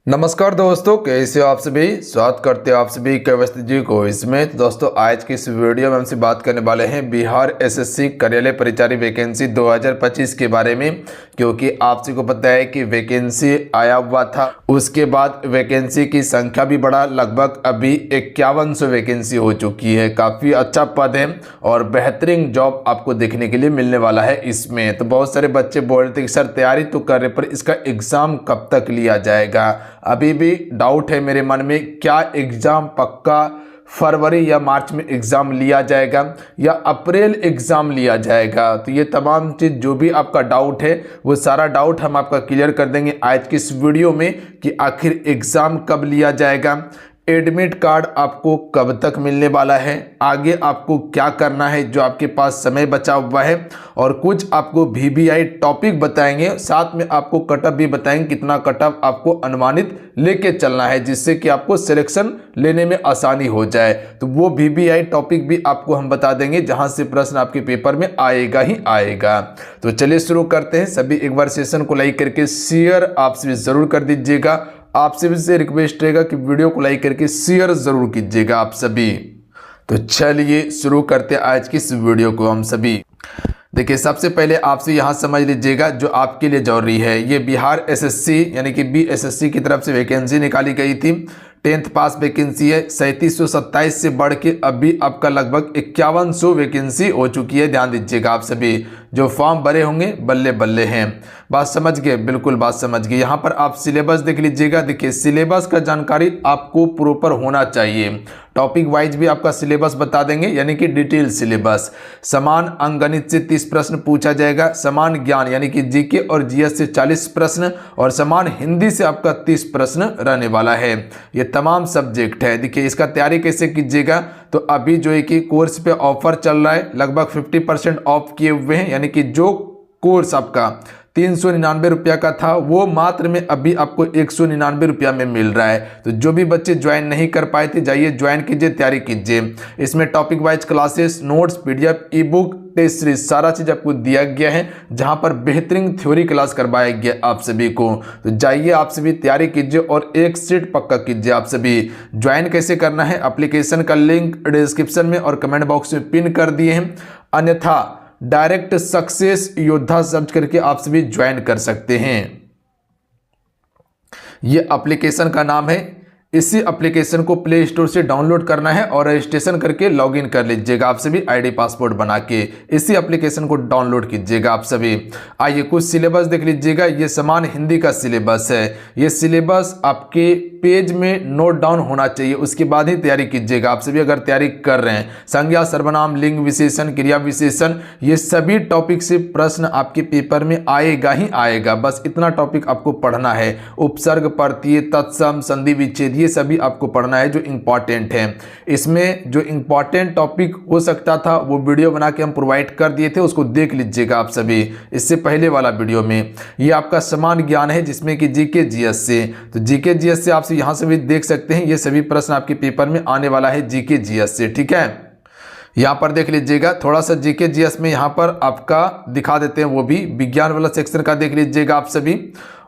नमस्कार दोस्तों, कैसे हो आप सभी। स्वागत करते हो आप सभी केवस्ती जी को इसमें। तो दोस्तों आज की इस वीडियो में हमसे बात करने वाले हैं बिहार एसएससी कार्यालय परिचारी वैकेंसी 2025 के बारे में। क्योंकि आप सभी को पता है कि वैकेंसी आया हुआ था, उसके बाद वैकेंसी की संख्या भी बढ़ा, लगभग अभी 5100 वैकेंसी हो चुकी है। काफ़ी अच्छा पद है और बेहतरीन जॉब आपको देखने के लिए मिलने वाला है इसमें। तो बहुत सारे बच्चे बोल रहे थे कि सर तैयारी तो कर रहे पर इसका एग्ज़ाम कब तक लिया जाएगा। अभी भी डाउट है मेरे मन में, क्या एग्ज़ाम पक्का फरवरी या मार्च में एग्ज़ाम लिया जाएगा या अप्रैल एग्ज़ाम लिया जाएगा। तो ये तमाम चीज़ जो भी आपका डाउट है वो सारा डाउट हम आपका क्लियर कर देंगे आज की इस वीडियो में कि आखिर एग्ज़ाम कब लिया जाएगा, एडमिट कार्ड आपको कब तक मिलने वाला है, आगे आपको क्या करना है जो आपके पास समय बचा हुआ है, और कुछ आपको वीवीआई टॉपिक बताएंगे, साथ में आपको कटअप भी बताएंगे कितना कटअप आपको अनुमानित लेके चलना है जिससे कि आपको सिलेक्शन लेने में आसानी हो जाए। तो वो वीवीआई टॉपिक भी आपको हम बता देंगे जहां से प्रश्न आपके पेपर में आएगा ही आएगा। तो चलिए शुरू करते हैं। सभी एक बार सेशन को लाइक करके शेयर आप सभी जरूर कर दीजिएगा। आपसे भी रिक्वेस्ट रहेगा कि वीडियो को लाइक करके शेयर जरूर कीजिएगा आप सभी। तो चलिए शुरू करते हैं आज की इस वीडियो को हम सभी। देखिए सबसे पहले आपसे यहाँ समझ लीजिएगा जो आपके लिए जरूरी है, ये बिहार एसएससी यानी कि बीएसएससी की तरफ से वैकेंसी निकाली गई थी। 10th पास वैकेंसी है। 3727 से बढ़ के अभी आपका लगभग 5100 वैकेंसी हो चुकी है। ध्यान दीजिएगा आप सभी, जो फॉर्म भरे होंगे बल्ले बल्ले हैं। बात समझ गए, बिल्कुल बात समझ गए। यहाँ पर आप सिलेबस देख लीजिएगा। देखिए सिलेबस का जानकारी आपको प्रॉपर होना चाहिए। टॉपिक वाइज भी आपका सिलेबस बता देंगे यानी कि डिटेल सिलेबस। समान अंकगणित से 30 प्रश्न पूछा जाएगा, समान ज्ञान यानी कि जीके और जीएस से 40 प्रश्न और समान हिंदी से आपका 30 प्रश्न रहने वाला है। ये तमाम सब्जेक्ट है। देखिए इसका तैयारी कैसे कीजिएगा, तो अभी जो है कि कोर्स पे ऑफर चल रहा है, लगभग 50% ऑफ किए हुए हैं। यानी कि जो कोर्स आपका 399 रुपया का था वो मात्र में अभी आपको 199 रुपया में मिल रहा है। तो जो भी बच्चे ज्वाइन नहीं कर पाए थे जाइए ज्वाइन कीजिए, तैयारी कीजिए। इसमें topic wise classes, notes, PDF, e book, test series सारा चीज आपको दिया गया है जहां पर बेहतरीन थ्योरी क्लास करवाया गया आप सभी को। तो जाइए आप सभी तैयारी कीजिए और एक सीट पक्का कीजिए आप सभी। ज्वाइन कैसे करना है, एप्लीकेशन का लिंक डिस्क्रिप्शन में और कमेंट बॉक्स में पिन कर दिए हैं, अन्यथा डायरेक्ट सक्सेस योद्धा सर्च करके आप सभी ज्वाइन कर सकते हैं। ये एप्लीकेशन का नाम है। इसी एप्लीकेशन को प्ले स्टोर से डाउनलोड करना है और रजिस्ट्रेशन करके लॉगिन कर लीजिएगा आप सभी आईडी पासवर्ड बना के। इसी एप्लीकेशन को डाउनलोड कीजिएगा आप सभी। आइए कुछ सिलेबस देख लीजिएगा। ये समान हिंदी का सिलेबस है। ये सिलेबस आपके पेज में नोट डाउन होना चाहिए, उसके बाद ही तैयारी कीजिएगा आप सभी अगर तैयारी कर रहे हैं। संज्ञा, सर्वनाम, लिंग विशेषण, क्रिया विशेषण, ये सभी टॉपिक से प्रश्न आपके पेपर में आएगा ही आएगा। बस इतना टॉपिक आपको पढ़ना है। उपसर्ग, प्रत्यय, तत्सम, संधि विच्छेद, ये सभी आपको पढ़ना है जो इंपॉर्टेंट है। इसमें जो इंपॉर्टेंट टॉपिक हो सकता था वो वीडियो बना के हम प्रोवाइड कर दिए थे, उसको देख लीजिएगा आप सभी। इससे पहले वाला वीडियो में ये आपका समान ज्ञान है जिसमें कि जीके जीएस से, तो जीके जीएस से आप यहां से भी देख सकते हैं। ये सभी प्रश्न आपके पेपर में आने वाला है जीके जीएस से, ठीक है। यहाँ पर देख लीजिएगा थोड़ा सा जीके जीएस में यहाँ पर आपका दिखा देते हैं, वो भी विज्ञान वाला सेक्शन का देख लीजिएगा आप सभी।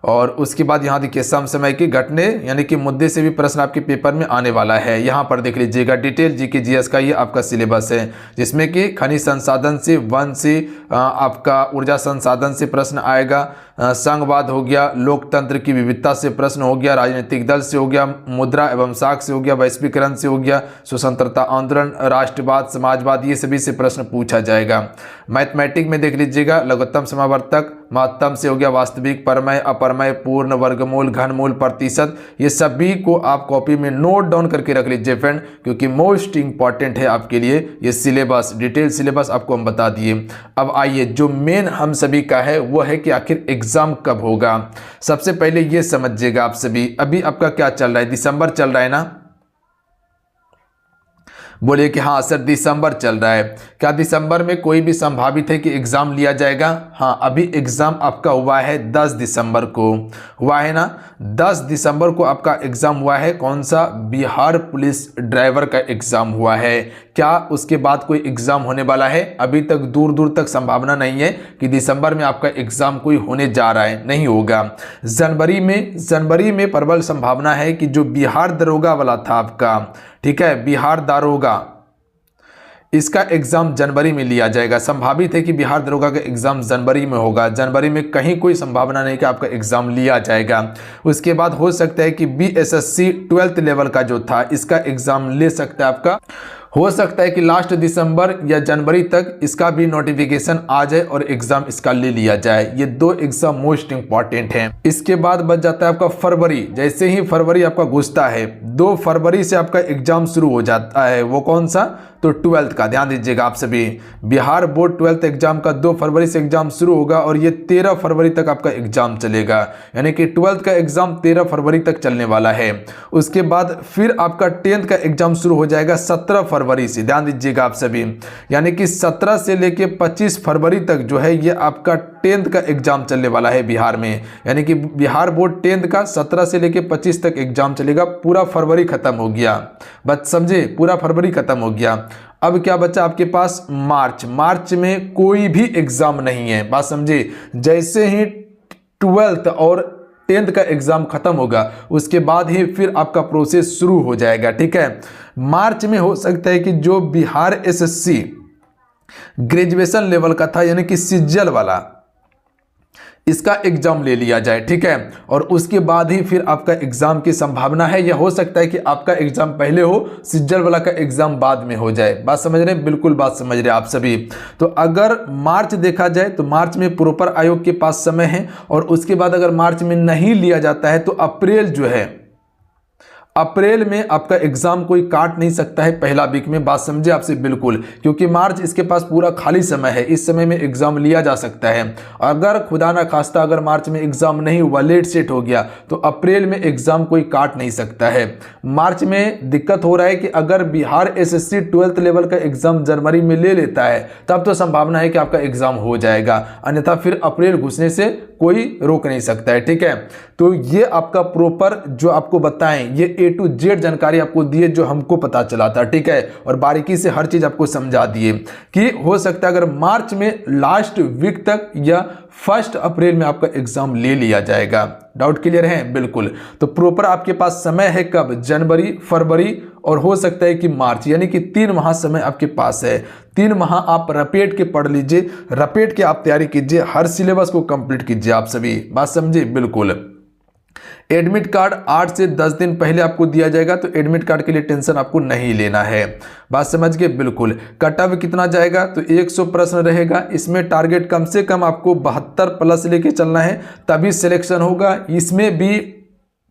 और उसके बाद यहाँ देखिए समसामयिक की घटने यानी कि मुद्दे से भी प्रश्न आपके पेपर में आने वाला है। यहाँ पर देख लीजिएगा डिटेल जीके जीएस का ये आपका सिलेबस है जिसमें कि खनिज संसाधन से, वन से, आपका ऊर्जा संसाधन से प्रश्न आएगा, संघवाद हो गया, लोकतंत्र की विविधता से प्रश्न हो गया, राजनीतिक दल से हो गया, मुद्रा एवं साख से हो गया, वैश्वीकरण से हो गया, स्वतंत्रता आंदोलन, राष्ट्रवाद, समाजवाद, ये सभी से प्रश्न पूछा जाएगा। मैथमेटिक में देख लीजिएगा लघुत्तम, समावर्तक, महत्तम से हो गया, वास्तविक, परमय, अपरमय, पूर्ण, वर्गमूल, घनमूल, प्रतिशत, ये सभी को आप कॉपी में नोट डाउन करके रख लीजिए फ्रेंड, क्योंकि मोस्ट इंपॉर्टेंट है आपके लिए ये सिलेबस। डिटेल सिलेबस आपको हम बता दिए। अब आइए जो मेन हम सभी का है वो है कि आखिर एग्जाम कब होगा। सबसे पहले ये समझिएगा आप सभी, अभी आपका क्या चल रहा है, दिसंबर चल रहा है ना। बोलिए कि हाँ सर दिसंबर चल रहा है। क्या दिसंबर में कोई भी संभावित है कि एग्ज़ाम लिया जाएगा? हाँ, अभी एग्ज़ाम आपका हुआ है 10 दिसंबर को, हुआ है ना, 10 दिसंबर को आपका एग्ज़ाम हुआ है। कौन सा? बिहार पुलिस ड्राइवर का एग्ज़ाम हुआ है। क्या उसके बाद कोई एग्ज़ाम होने वाला है? अभी तक दूर दूर तक संभावना नहीं है कि दिसंबर में आपका एग्ज़ाम कोई होने जा रहा है, नहीं होगा। जनवरी में प्रबल संभावना है कि जो बिहार दरोगा वाला था आपका, ठीक है, बिहार दारोगा, इसका एग्जाम जनवरी में लिया जाएगा। संभावित है कि बिहार दरोगा का एग्जाम जनवरी में होगा। जनवरी में कहीं कोई संभावना नहीं कि आपका एग्जाम लिया जाएगा। उसके बाद हो सकता है कि बीएसएससी 12th लेवल का जो था इसका एग्जाम ले सकता है आपका। हो सकता है कि लास्ट दिसंबर या जनवरी तक इसका भी नोटिफिकेशन आ जाए और एग्जाम इसका ले लिया जाए। ये दो एग्जाम मोस्ट इंपॉर्टेंट हैं। इसके बाद बच जाता है आपका फरवरी। जैसे ही फरवरी आपका घुसता है, 2 फरवरी से आपका एग्जाम शुरू हो जाता है। वो कौन सा? तो 12th का। ध्यान दीजिएगा आप सभी, बिहार बोर्ड 12th एग्जाम का 2 फरवरी से एग्जाम शुरू होगा और ये 13 फरवरी तक आपका एग्जाम चलेगा। यानी कि 12th का एग्जाम 13 फरवरी तक चलने वाला है। उसके बाद फिर आपका 10th का एग्जाम शुरू हो जाएगा 17 फरवरी से। ध्यान दीजिएगा आप सभी, यानी कि 17 से लेके 25 फरवरी तक जो है ये आपका 10th का एग्जाम चलने वाला है बिहार में। यानी कि बिहार बोर्ड 10th का 17 से लेके 25 तक एग्जाम चलेगा। पूरा फरवरी खत्म हो गया, बस समझे, पूरा फरवरी खत्म हो गया। अब क्या बचा आपके पास? मार्च में कोई भी एग्जाम नहीं है, बात समझे। जैसे ही 12th और 10th का एग्जाम खत्म होगा उसके बाद ही फिर आपका प्रोसेस शुरू हो जाएगा, ठीक है। मार्च में हो सकता है कि जो बिहार एसएससी ग्रेजुएशन लेवल का था, यानी कि सीजीएल वाला, इसका एग्जाम ले लिया जाए, ठीक है। और उसके बाद ही फिर आपका एग्जाम की संभावना है। यह हो सकता है कि आपका एग्जाम पहले हो, सीजीएल वाला का एग्जाम बाद में हो जाए। बात समझ रहे हैं? बिल्कुल बात समझ रहे हैं आप सभी। तो अगर मार्च देखा जाए तो मार्च में प्रॉपर आयोग के पास समय है। और उसके बाद अगर मार्च में नहीं लिया जाता है तो अप्रैल जो है, अप्रैल में आपका एग्जाम कोई काट नहीं सकता है पहला वीक में। बात समझे आपसे बिल्कुल, क्योंकि मार्च इसके पास पूरा खाली समय है। इस समय में एग्जाम लिया जा सकता है। अगर खुदा ना खास्ता अगर मार्च में एग्जाम नहीं हुआ, लेट सेट हो गया, तो अप्रैल में एग्जाम कोई काट नहीं सकता है। मार्च में दिक्कत हो रहा है कि अगर बिहार एसएससी 12th लेवल का एग्जाम जनवरी में ले लेता है तब तो संभावना है कि आपका एग्जाम हो जाएगा, अन्यथा फिर अप्रैल घुसने से कोई रोक नहीं सकता है, ठीक है। तो ये आपका प्रॉपर जो आपको बताएं, ये A to Z जानकारी आपको दिए जो हमको पता चला था, ठीक है। और बारीकी से हर चीज आपको समझा दिए कि हो सकता है अगर मार्च में लास्ट वीक तक या 1 अप्रैल में आपका एग्जाम ले लिया जाएगा। डाउट क्लियर है? बिल्कुल। तो प्रॉपर आपके पास समय है कब? जनवरी, फरवरी और हो सकता है कि मार्च, यानी कि 3 माह समय आपके पास है। 3 माह आप रपेट के पढ़ लीजिए, रपेट के आप तैयारी कीजिए, हर सिलेबस को कंप्लीट कीजिए आप सभी। बात समझे? बिल्कुल। एडमिट कार्ड 8 से 10 दिन पहले आपको दिया जाएगा, तो एडमिट कार्ड के लिए टेंशन आपको नहीं लेना है। बात समझ गए? बिल्कुल। कट ऑफ कितना जाएगा? तो 100 प्रश्न रहेगा। इसमें टारगेट कम से कम आपको 72 प्लस लेके चलना है, तभी सिलेक्शन होगा। इसमें भी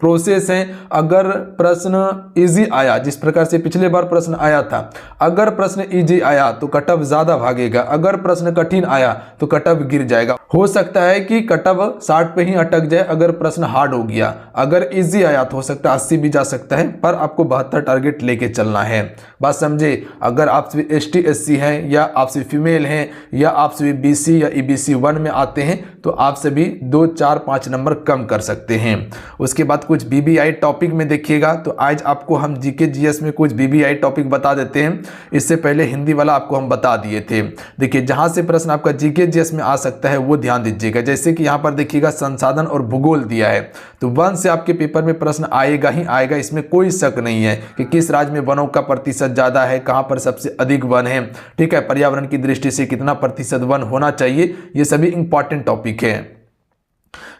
प्रोसेस है। अगर प्रश्न इजी आया, जिस प्रकार से पिछले बार प्रश्न आया था, अगर प्रश्न इजी आया तो कट ऑफ ज्यादा भागेगा, अगर प्रश्न कठिन आया तो कट ऑफ गिर जाएगा। हो सकता है कि कट ऑफ 60 पे ही अटक जाए अगर प्रश्न हार्ड हो गया। अगर इजी आया तो हो सकता है 80 भी जा सकता है, पर आपको 72 टारगेट लेके चलना है। बात समझे? अगर आप सिर्फ ST SC हैं, या आप सिर्फ फीमेल हैं, या आप सिर्फ BC या EBC 1 में आते हैं, तो आप सभी 2, 4, 5 नंबर कम कर सकते हैं। उसके बाद कुछ BBI टॉपिक में देखिएगा, तो आज आपको हम GK GS में कुछ BBI टॉपिक बता देते हैं। इससे पहले हिंदी वाला आपको हम बता दिए थे। देखिए, जहां से प्रश्न आपका GK GS में आ सकता है वो ध्यान दीजिएगा। जैसे कि यहां पर देखिएगा संसाधन और भूगोल दिया है, तो वन से आपके पेपर में प्रश्न आएगा ही आएगा, इसमें कोई शक नहीं है कि किस राज्य में वनों का प्रतिशत ज्यादा है, कहां पर सबसे अधिक वन है, ठीक है। पर्यावरण की दृष्टि से कितना प्रतिशत वन होना चाहिए, ये सभी इंपॉर्टेंट टॉपिक है।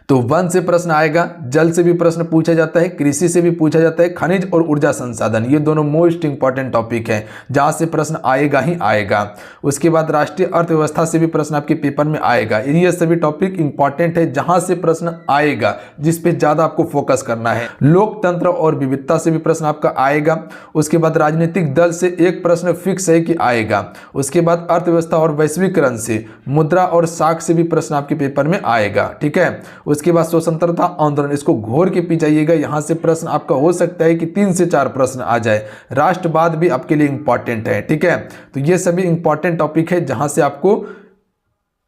तो वन से प्रश्न आएगा, जल से भी प्रश्न पूछा जाता है, कृषि से भी पूछा जाता है, खनिज और ऊर्जा संसाधन, ये दोनों मोस्ट इंपॉर्टेंट टॉपिक हैं जहां से प्रश्न आएगा ही आएगा। उसके बाद राष्ट्रीय अर्थव्यवस्था से भी प्रश्न आपके पेपर में आएगा। ये सभी टॉपिक इंपॉर्टेंट है जहां से प्रश्न आएगा, जिस पे ज्यादा आपको फोकस करना है। लोकतंत्र और विविधता से भी प्रश्न आपका आएगा। उसके बाद राजनीतिक दल से एक प्रश्न फिक्स है कि आएगा। उसके बाद अर्थव्यवस्था और वैश्वीकरण से, मुद्रा और साख से भी प्रश्न आपके पेपर में आएगा, ठीक है। उसके बाद स्वतंत्रता आंदोलन, इसको घोर के पी जाइएगा, यहाँ से प्रश्न आपका हो सकता है कि 3 से 4 प्रश्न आ जाए। राष्ट्रवाद भी आपके लिए इंपॉर्टेंट है, ठीक है। तो ये सभी इंपॉर्टेंट टॉपिक है जहाँ से आपको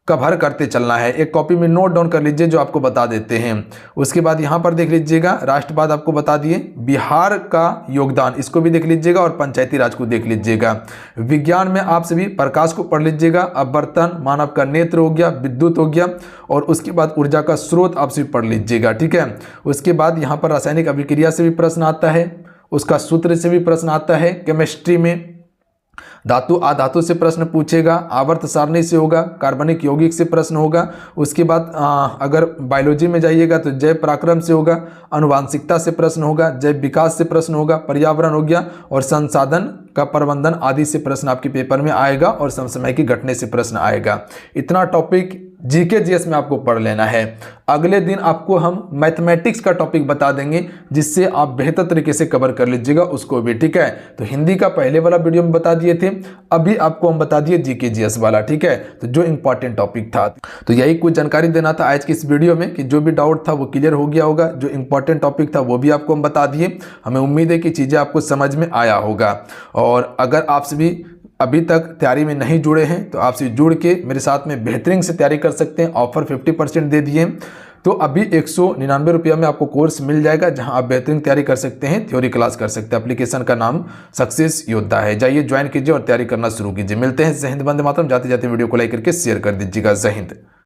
कवर करते चलना है। एक कॉपी में नोट डाउन कर लीजिए जो आपको बता देते हैं। उसके बाद यहाँ पर देख लीजिएगा, राष्ट्रवाद आपको बता दिए, बिहार का योगदान इसको भी देख लीजिएगा और पंचायती राज को देख लीजिएगा। विज्ञान में आप सभी प्रकाश को पढ़ लीजिएगा, अपवर्तन, मानव का नेत्र हो गया, विद्युत हो गया, और उसके बाद ऊर्जा का स्रोत आप सभी पढ़ लीजिएगा, ठीक है। उसके बाद यहाँ पर रासायनिक अभिक्रिया से भी प्रश्न आता है, उसका सूत्र से भी प्रश्न आता है। केमिस्ट्री में धातु अधातु से प्रश्न पूछेगा, आवर्त सारणी से होगा, कार्बनिक यौगिक से प्रश्न होगा। उसके बाद अगर बायोलॉजी में जाइएगा तो जैव पराक्रम से होगा, आनुवांशिकता से प्रश्न होगा, जैव विकास से प्रश्न होगा, पर्यावरण हो गया, और संसाधन का प्रबंधन आदि से प्रश्न आपके पेपर में आएगा, और समसामय की घटने से प्रश्न आएगा। इतना टॉपिक जीके जीएस में आपको पढ़ लेना है। अगले दिन आपको हम मैथमेटिक्स का टॉपिक बता देंगे जिससे आप बेहतर तरीके से कवर कर लीजिएगा उसको भी, ठीक है। तो हिंदी का पहले वाला वीडियो में बता दिए थे, अभी आपको हम बता दिए जीके जीएस वाला, ठीक है। तो जो इंपॉर्टेंट टॉपिक था, तो यही कुछ जानकारी देना था आज की इस वीडियो में कि जो भी डाउट था वो क्लियर हो गया होगा। जो इंपॉर्टेंट टॉपिक था वो भी आपको हम बता दिए। हमें उम्मीद है कि चीज़ें आपको समझ में आया होगा। और अगर आप सभी अभी तक तैयारी में नहीं जुड़े हैं तो आपसे जुड़ के मेरे साथ में बेहतरीन से तैयारी कर सकते हैं। ऑफर 50% दे दिए, तो अभी 199 रुपया में आपको कोर्स मिल जाएगा जहां आप बेहतरीन तैयारी कर सकते हैं, थ्योरी क्लास कर सकते हैं। एप्लीकेशन का नाम सक्सेस योद्धा है, जाइए ज्वाइन कीजिए और तैयारी करना शुरू कीजिए। मिलते हैं। जय हिंद, वंदे मातरम। जाते जाते वीडियो को लाइक करके शेयर कर दीजिएगा। जय हिंद।